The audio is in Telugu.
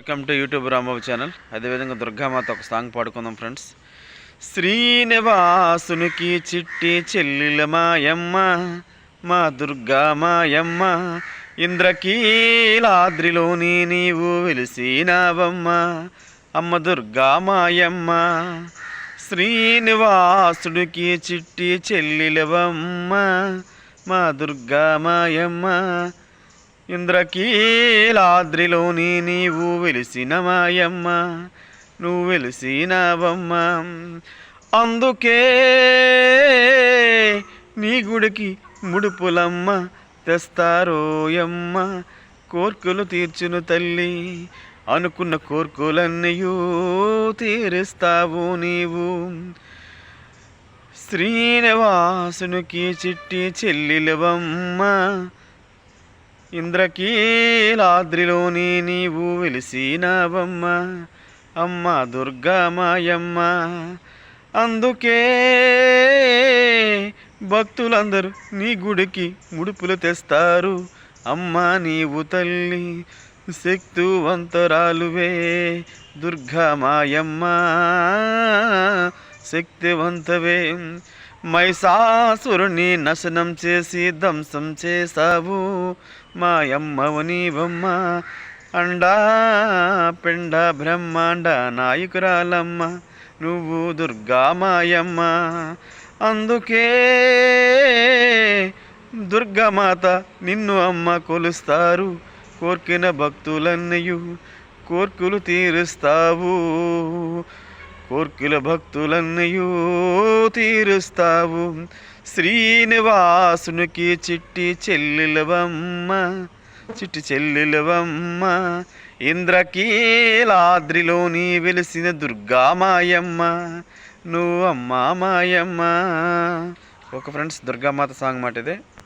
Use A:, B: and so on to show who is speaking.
A: Welcome to YouTube Rambabu channel. అదేవిధంగా దుర్గామాత ఒక సాంగ్ పాడుకుందాం ఫ్రెండ్స్. శ్రీనివాసునికి చిట్టి చెల్లెల మాయమ్మ, మా దుర్గా మాయమ్మ, ఇంద్రకీలాద్రిలోని నీవు వెలిసినావమ్మ, అమ్మ దుర్గా మాయమ్మ. శ్రీనివాసుడికి చిట్టి చెల్లెలవమ్మ, మా దుర్గా మాయమ్మ, ఇంద్రకీలాద్రిలోని నీవు వెలిసిన మాయమ్మ, నువ్వు వెలిసినవమ్మ. అందుకే నీ గుడికి ముడుపులమ్మ తెస్తారోయమ్మ, కోర్కులు తీర్చును తల్లి, అనుకున్న కోర్కులన్నయూ తీరుస్తావు నీవు. శ్రీనివాసునికి చిట్టి చెల్లెలవమ్మ, ఇంద్రకీలాద్రిలోని నీవు వెలిసినవమ్మ, అమ్మ దుర్గా మాయమ్మ. అందుకే భక్తులందరూ నీ గుడికి ముడుపులు తెస్తారు, అమ్మ నీవు తల్లి శక్తివంతరాలువే దుర్గా మాయమ్మ, శక్తివంతవే. మహిషాసురుని నశనం చేసి ధ్వంసం చేసావు మాయమ్మవు నీవమ్మ, అండా పిండ బ్రహ్మాండ నాయకురాలమ్మ, నువ్వు దుర్గా మాయమ్మ. అందుకే దుర్గామాత నిన్ను అమ్మ కొలుస్తారు, కోర్కిన భక్తులన్నయు కోర్కులు తీరుస్తావు, కోర్కుల భక్తులన్నయూ తీరుస్తావు. శ్రీనివాసునికి చిట్టి చెల్లెలవమ్మ, చిట్టి చెల్లెలవమ్మ, ఇంద్రకీలాద్రిలోని వెలిసిన దుర్గా మాయమ్మ, నువ్వు అమ్మ మాయమ్మ. ఓకే ఫ్రెండ్స్, దుర్గామాత సాంగ్ మాట ఇదే.